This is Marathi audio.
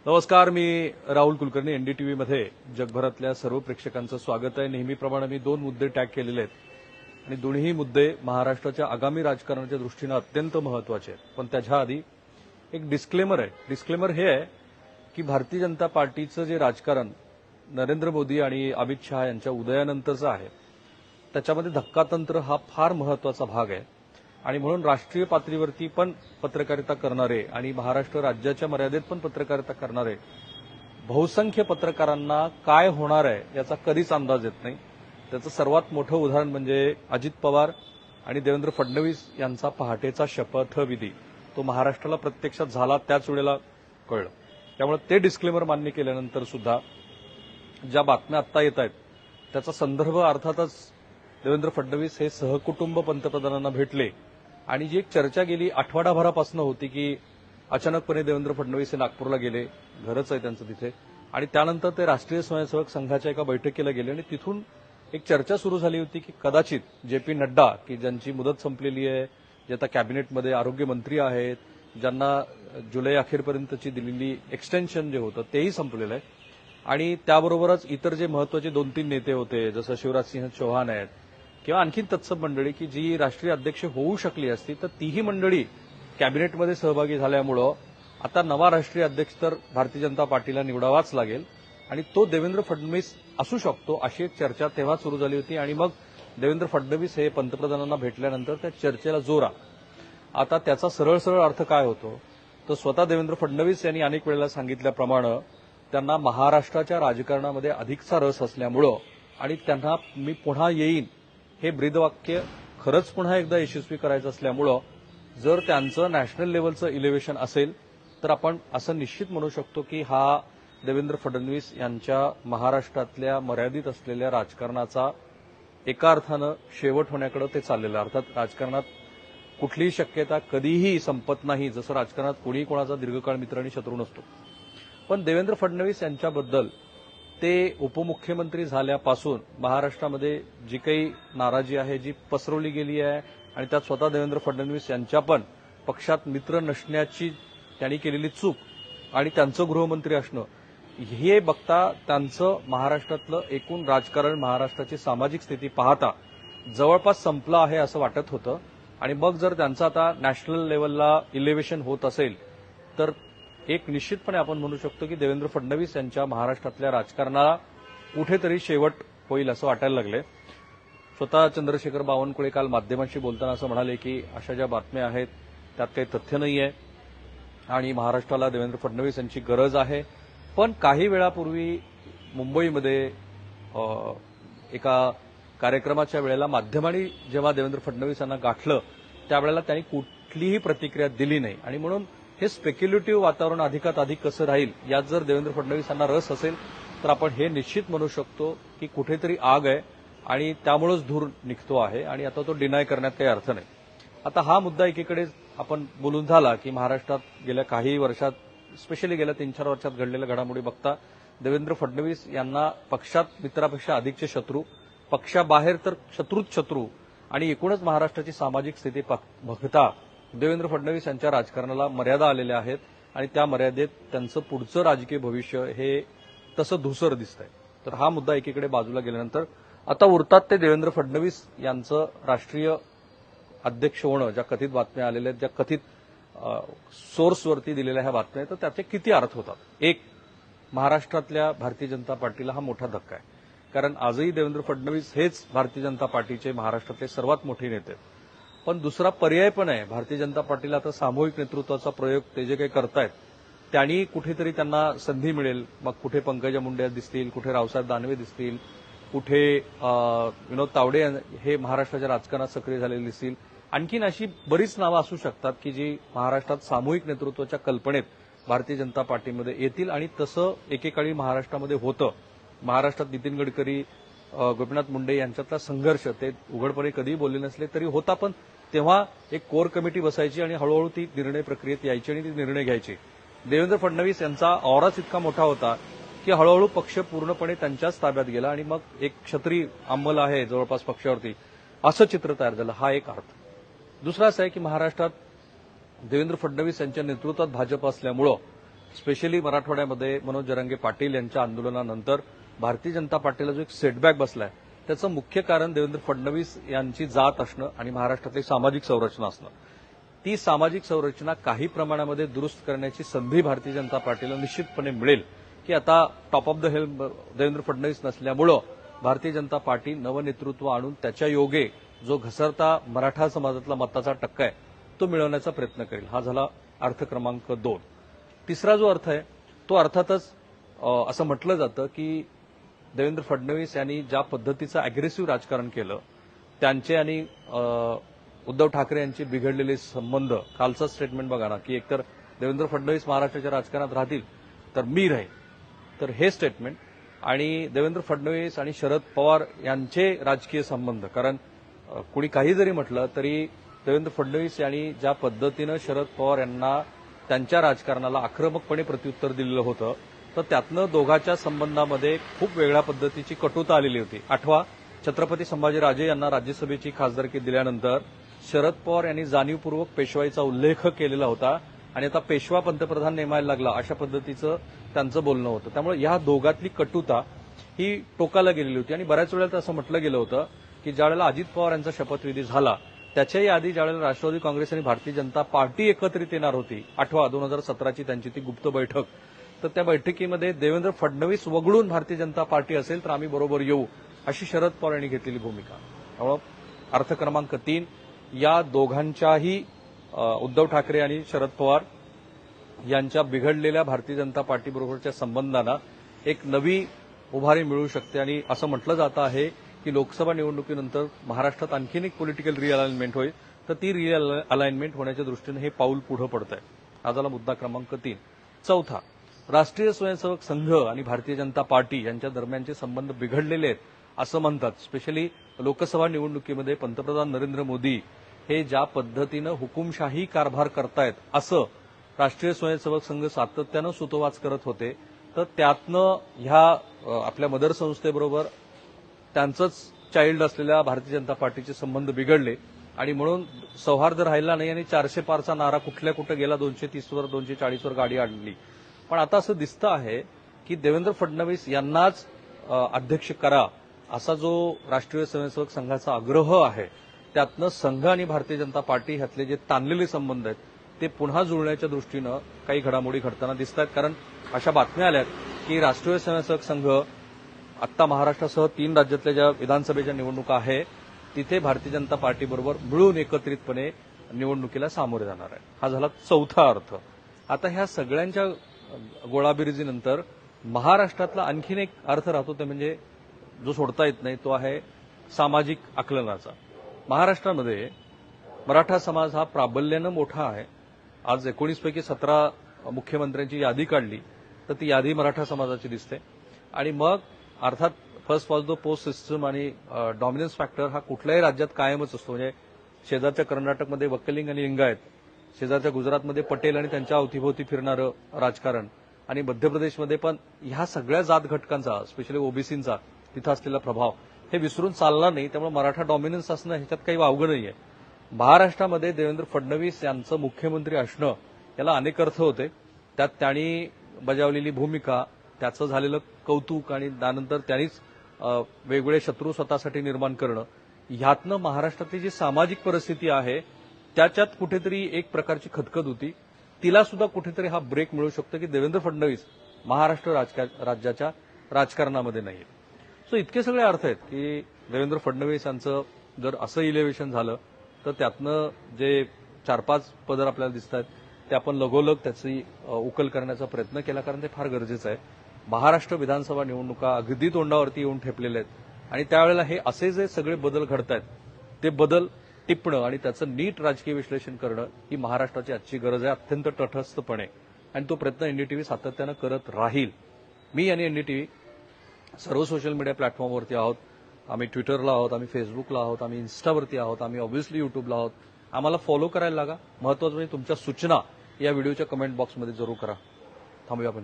नमस्कार, मी राहुल कुलकर्णी. एनडीटीव्ही मध्ये जगभरातल्या सर्व प्रेक्षकांचं स्वागत आहे. नेहमीप्रमाणे मी 2 मुद्दे टॅग केलेले आहेत आणि दोन्ही मुद्दे महाराष्ट्राच्या आगामी राजकारणाच्या दृष्टीनं अत्यंत महत्वाचे आहेत. पण त्याच्या आधी एक डिस्क्लेमर आहे. डिस्क्लेमर हे आहे की भारतीय जनता पार्टीचं जे राजकारण नरेंद्र मोदी आणि अमित शहा यांच्या उदयानंतरचं आहे त्याच्यामध्ये धक्कातंत्र हा फार महत्वाचा भाग आहे आणि म्हणून राष्ट्रीय पातळीवरती पण पत्रकारिता करणारे आणि महाराष्ट्र राज्याच्या मर्यादेत पण पत्रकारिता करणारे बहुसंख्य पत्रकारांना काय होणार आहे याचा कधीच अंदाज येत नाही. त्याचं सर्वात मोठं उदाहरण म्हणजे अजित पवार आणि देवेंद्र फडणवीस यांचा पहाटेचा शपथविधी. तो महाराष्ट्राला प्रत्यक्षात झाला त्याच वेळेला कळलं. त्यामुळे ते डिस्क्लेमर मान्य केल्यानंतर सुद्धा ज्या बातम्या आत्ता येत आहेत त्याचा संदर्भ अर्थातच देवेंद्र फडणवीस हे सहकुटुंब पंतप्रधानांना भेटले आणि जी एक चर्चा गेली आठवडाभरापासून होती की अचानकपणे देवेंद्र फडणवीस हे नागपूरला गेले, घरच आहे त्यांचं तिथे, आणि त्यानंतर ते राष्ट्रीय स्वयंसेवक संघाच्या एका बैठकीला गेले आणि तिथून एक चर्चा सुरू झाली होती की कदाचित जे.पी. नड्डा, की ज्यांची मुदत संपलेली आहे, जे आता कॅबिनेटमध्ये आरोग्यमंत्री आहेत, ज्यांना जुलै अखेरपर्यंतची दिलेली एक्सटेन्शन जे होतं तेही संपलेलं आहे, आणि त्याबरोबरच इतर जे महत्वाचे 2-3 नेते होते जसं शिवराजसिंह चौहान आहेत किंवा आणखी तत्सम मंडळी की जी राष्ट्रीय अध्यक्ष होऊ शकली असती, तर तीही मंडळी कॅबिनेटमध्ये सहभागी झाल्यामुळं आता नवा राष्ट्रीय अध्यक्ष तर भारतीय जनता पार्टीला निवडावाच लागेल आणि तो देवेंद्र फडणवीस असू शकतो अशी एक चर्चा तेव्हा सुरू झाली होती. आणि मग देवेंद्र फडणवीस हे पंतप्रधानांना भेटल्यानंतर त्या चर्चेला जोर आला. आता त्याचा सरळ सरळ अर्थ काय होतो तर स्वतः देवेंद्र फडणवीस यांनी अनेक वेळेला सांगितल्याप्रमाणे त्यांना महाराष्ट्राच्या राजकारणामध्ये अधिकचा रस असल्यामुळं आणि त्यांना मी पुन्हा येईन हे ब्रीदवाक्य खरंच पुन्हा एकदा यशस्वी करायचं असल्यामुळं जर त्यांचं नॅशनल लेव्हलचं इलेव्हेशन असेल तर आपण असं निश्चित म्हणू शकतो की हा देवेंद्र फडणवीस यांच्या महाराष्ट्रातल्या मर्यादित असलेल्या राजकारणाचा एका अर्थानं शेवट होण्याकडे ते चाललेलं. अर्थात राजकारणात कुठलीही शक्यता कधीही संपत नाही, जसं राजकारणात कोणीही कोणाचा दीर्घकाळ मित्र आणि शत्रू नसतो. पण देवेंद्र फडणवीस यांच्याबद्दल ते उपमुख्यमंत्री झाल्यापासून महाराष्ट्रामध्ये जी काही नाराजी आहे जी पसरवली गेली आहे आणि त्यात स्वतः देवेंद्र फडणवीस यांच्या पण पक्षात मित्र नसण्याची त्यांनी केलेली चूक आणि त्यांचं गृहमंत्री असणं हे बघता त्यांचं महाराष्ट्रातलं एकूण राजकारण, महाराष्ट्राची सामाजिक स्थिती पाहता जवळपास संपलं आहे असं वाटत होतं. आणि मग जर त्यांचं आता नॅशनल लेव्हलला इलेव्हेशन होत असेल तर एक निश्चितपणे आपण म्हणू शकतो की देवेंद्र फडणवीस यांच्या महाराष्ट्रातल्या राजकारणाला कुठेतरी शेवट होईल असं वाटायला लागले. स्वतः चंद्रशेखर बावनकुळे काल माध्यमांशी बोलताना असं म्हणाले की अशा ज्या बातम्या आहेत त्यात काही तथ्य नाही आहे आणि महाराष्ट्राला देवेंद्र फडणवीस यांची गरज आहे. पण काही वेळापूर्वी मुंबईमध्ये एका कार्यक्रमाच्या वेळेला माध्यमांनी जेव्हा देवेंद्र फडणवीस यांना गाठलं त्यावेळेला त्यांनी कुठलीही प्रतिक्रिया दिली नाही आणि म्हणून हे स्पेक्युलेटिव्ह वातावरण अधिकात अधिक कसं राहील यात जर देवेंद्र फडणवीस यांना रस असेल तर आपण हे निश्चित म्हणू शकतो की कुठेतरी आग आहे आणि त्यामुळेच धूर निघतो आहे आणि आता तो डिनाय करण्यात काही अर्थ नाही. आता हा मुद्दा एकीकडे आपण बोलून झाला की महाराष्ट्रात गेल्या काही वर्षात, स्पेशली गेल्या 3-4 वर्षात घडलेल्या घडामोडी बघता देवेंद्र फडणवीस यांना पक्षात मित्रापेक्षा अधिकचे शत्रू, पक्षाबाहेर तर शत्रूच शत्रू आणि एकूणच महाराष्ट्राची सामाजिक स्थिती बघता देवेंद्र फडणवीस यांच्या राजकारणाला मर्यादा आलेल्या आहेत आणि त्या मर्यादेत त्यांचं पुढचं राजकीय भविष्य हे तसं धुसर दिसतंय. तर हा मुद्दा एकीकडे बाजूला गेल्यानंतर आता उरतात ते देवेंद्र फडणवीस यांचं राष्ट्रीय अध्यक्ष होणं. ज्या कथित बातम्या आलेल्या आहेत, ज्या कथित सोर्सवरती दिलेल्या ह्या बातम्या आहेत, तर त्याचे किती अर्थ होतात. एक, महाराष्ट्रातल्या भारतीय जनता पार्टीला हा मोठा धक्का आहे कारण आजही देवेंद्र फडणवीस हेच भारतीय जनता पार्टीचे महाराष्ट्रातले सर्वात मोठे नेते आहेत. पण दुसरा पर्याय पण आहे. भारतीय जनता पार्टीला आता सामूहिक नेतृत्वाचा प्रयोग ते जे काही करतायत त्यांनी कुठेतरी त्यांना संधी मिळेल. मग कुठे पंकजा मुंडे दिसतील, कुठे रावसाहेब दानवे दिसतील, कुठे विनोद तावडे हे महाराष्ट्राच्या राजकारणात सक्रिय झालेले दिसतील. आणखीन अशी बरीच नावं असू शकतात की जी महाराष्ट्रात सामूहिक नेतृत्वाच्या कल्पनेत भारतीय जनता पार्टीमध्ये येतील आणि तसं एकेकाळी महाराष्ट्रामध्ये होतं. महाराष्ट्रात नितीन गडकरी, गोपीनाथ मुंडे यांच्यातला संघर्ष ते उघडपणे कधीही बोलले नसले तरी होता, पण तेव्हा एक कोर कमिटी बसायची आणि हळूहळू ती निर्णय प्रक्रियेत यायची आणि ती निर्णय घ्यायची. देवेंद्र फडणवीस यांचा ऑराच इतका मोठा होता की हळूहळू पक्ष पूर्णपणे त्यांच्याच ताब्यात गेला आणि मग एक क्षत्रिय अंमल आहे जवळपास पक्षावरती असं चित्र तयार झालं. हा एक अर्थ. दुसरा असा आहे की महाराष्ट्रात देवेंद्र फडणवीस यांच्या नेतृत्वात भाजप असल्यामुळं स्पेशली मराठवाड्यामध्ये मनोज जरांगे पाटील यांच्या आंदोलनानंतर भारतीय जनता पार्टीला जो एक सेटबॅक बसलाय त्याचं मुख्य कारण देवेंद्र फडणवीस यांची जात असणं आणि महाराष्ट्रातली सामाजिक संरचना असणं. ती सामाजिक संरचना काही प्रमाणामध्ये दुरुस्त करण्याची संधी भारतीय जनता पार्टीला निश्चितपणे मिळेल की आता top of the hill Devendra Fadnavis नसल्यामुळं भारतीय जनता पार्टी नवनेतृत्व आणून त्याच्या योगे जो घसरता मराठा समाजातला मताचा टक्का आहे तो मिळवण्याचा प्रयत्न करेल. हा झाला अर्थ क्रमांक 2. तिसरा जो अर्थ आहे तो अर्थातच असं म्हटलं जातं की देवेंद्र फडणवीस यांनी ज्या पद्धतीचं अग्रेसिव्ह राजकारण केलं त्यांचे आणि उद्धव ठाकरे यांचे बिघडलेले संबंध. कालचं स्टेटमेंट बघा ना की एकतर देवेंद्र फडणवीस महाराष्ट्राच्या राजकारणात राहतील तर मी राहील, तर हे स्टेटमेंट आणि देवेंद्र फडणवीस आणि शरद पवार यांचे राजकीय संबंध. कारण कुणी काही जरी म्हटलं तरी देवेंद्र फडणवीस यांनी ज्या पद्धतीनं शरद पवार यांना त्यांच्या राजकारणाला आक्रमकपणे प्रत्युत्तर दिलेलं होतं तर त्यातनं दोघांच्या संबंधामध्ये खूप वेगळ्या पद्धतीची कटुता आलेली होती. आठवा, छत्रपती संभाजीराजे यांना राज्यसभेची खासदारकी दिल्यानंतर शरद पवार यांनी जाणीवपूर्वक पेशवाईचा उल्लेख केलेला होता आणि आता पेशवा पंतप्रधान नेमायला लागला अशा पद्धतीचं त्यांचं बोलणं होतं. त्यामुळे या दोघातली कटुता ही टोकाला गेलेली होती आणि बऱ्याच वेळेला असं म्हटलं गेलं होतं की ज्यावेळेला अजित पवार यांचा शपथविधी झाला त्याच्याही आधी ज्यावेळेला राष्ट्रवादी काँग्रेस आणि भारतीय जनता पार्टी एकत्रित येणार होती, 2017ची त्यांची ती गुप्त बैठक, तर त्या बैठकीमध्ये देवेंद्र फडणवीस वगळून भारतीय जनता पार्टी असेल तर आम्ही बरोबर येऊ अशी शरद पवार यांनी घेतलेली भूमिका. त्यामुळे अर्थ क्रमांक 3, या दोघांच्याही उद्धव ठाकरे आणि शरद पवार यांच्या बिघडलेल्या भारतीय जनता पार्टीबरोबरच्या संबंधांना एक नवी उभारी मिळू शकते आणि असं म्हटलं जातं आहे की लोकसभा निवडणुकीनंतर महाराष्ट्रात आणखीन एक पॉलिटिकल रिअलाइनमेंट होईल तर ती रिअलाइनमेंट होण्याच्या दृष्टीने हे पाऊल पुढे पडत आहे. हा झाला मुद्दा क्रमांक 3. चौथा, राष्ट्रीय स्वयंसेवक संघ आणि भारतीय जनता पार्टी यांच्या दरम्यानचे संबंध बिघडलेले आहेत असं म्हणतात. स्पेशली लोकसभा निवडणुकीमध्ये पंतप्रधान नरेंद्र मोदी हे ज्या पद्धतीनं हुकुमशाही कारभार करतायत असं राष्ट्रीय स्वयंसेवक संघ सातत्यानं सुतोवाच करत होते, तर त्यातनं ह्या आपल्या मदर संस्थेबरोबर त्यांचंच चाइल्ड असलेल्या भारतीय जनता पार्टीचे संबंध बिघडले आणि म्हणून सौहार्द राहिला नाही आणि 400 पारचा नारा कुठल्या कुठं गेला, 230वर 240वर गाडी आणली. पण आता असं दिसतं आहे की देवेंद्र फडणवीस यांनाच अध्यक्ष करा असा जो राष्ट्रीय स्वयंसेवक संघाचा आग्रह आहे त्यातनं संघ आणि भारतीय जनता पार्टी ह्यातले जे ताणलेले संबंध आहेत ते पुन्हा जुळण्याच्या दृष्टीनं काही घडामोडी घडताना दिसत आहेत. कारण अशा बातम्या आल्यात की राष्ट्रीय स्वयंसेवक संघ आत्ता महाराष्ट्रासह 3 राज्यातल्या ज्या विधानसभेच्या निवडणुका आहे तिथे भारतीय जनता पार्टीबरोबर मिळून एकत्रितपणे निवडणुकीला सामोरे जाणार आहे. हा झाला चौथा अर्थ. आता ह्या सगळ्यांच्या गोळाबेरीजीनंतर महाराष्ट्रातला आणखीन एक अर्थ राहतो ते म्हणजे जो सोडता येत नाही तो आहे सामाजिक आकलनाचा. महाराष्ट्रामध्ये मराठा समाज हा प्राबल्यानं मोठा आहे. आज 19 पैकी 17 मुख्यमंत्र्यांची यादी काढली तर ती यादी मराठा समाजाची दिसते आणि मग अर्थात first pause the post system आणि डॉमिनन्स फॅक्टर हा कुठल्याही राज्यात कायमच असतो. म्हणजे शेजारच्या कर्नाटकमध्ये वक्कलिंग आणि लिंगायत, शेजारच्या गुजरातमध्ये पटेल आणि त्यांच्या अवतीभोवती फिरणारं राजकारण आणि मध्य प्रदेशमध्ये पण ह्या सगळ्या जात घटकांचा स्पेशली ओबीसींचा तिथं असलेला प्रभाव हे विसरून चालणार नाही. त्यामुळे मराठा डॉमिनन्स असणं ह्याच्यात काही वावगं नाहीये. महाराष्ट्रामध्ये देवेंद्र फडणवीस यांचं मुख्यमंत्री असणं याला अनेक अर्थ होते. त्यात त्यांनी बजावलेली भूमिका, त्याचं झालेलं कौतुक आणि त्यानंतर त्यांनीच वेगवेगळे शत्रू स्वतःसाठी निर्माण करणं, ह्यातनं महाराष्ट्रातली जी सामाजिक परिस्थिती आहे त्याच्यात कुठेतरी एक प्रकारची खदखद होती. तिला सुद्धा कुठेतरी हा ब्रेक मिळू शकतो की देवेंद्र फडणवीस महाराष्ट्र राज्याच्या राजकारणामध्ये नाही. सो इतके सगळे अर्थ आहेत की देवेंद्र फडणवीस यांचं जर असं इलेव्हेशन झालं तर त्यातनं जे 4-5 पदर आपल्याला दिसत आहेत ते आपण लगोलग त्याची उकल करण्याचा प्रयत्न केला कारण ते फार गरजेचं आहे. महाराष्ट्र विधानसभा निवडणुका अगदी तोंडावरती येऊन ठेपलेल्या आहेत आणि त्यावेळेला हे असे जे सगळे बदल घडत आहेत ते बदल टिपणं आणि त्याचं नीट राजकीय विश्लेषण करणं ही महाराष्ट्राची आजची गरज आहे अत्यंत तटस्थपणे आणि तो प्रयत्न एनडीटीव्ही सातत्यानं करत राहील. मी आणि एनडीटीव्ही सर्व सोशल मीडिया प्लॅटफॉर्मवरती आहोत. आम्ही ट्विटरला आहोत, आम्ही फेसबुकला आहोत, आम्ही इन्स्टावरती आहोत, आम्ही ऑब्व्हियसली युट्यूबला आहोत. आम्हाला फॉलो करायला लागा. महत्वाचं म्हणजे तुमच्या सूचना या व्हिडिओच्या कमेंट बॉक्समध्ये जरूर करा. थांबूया आपण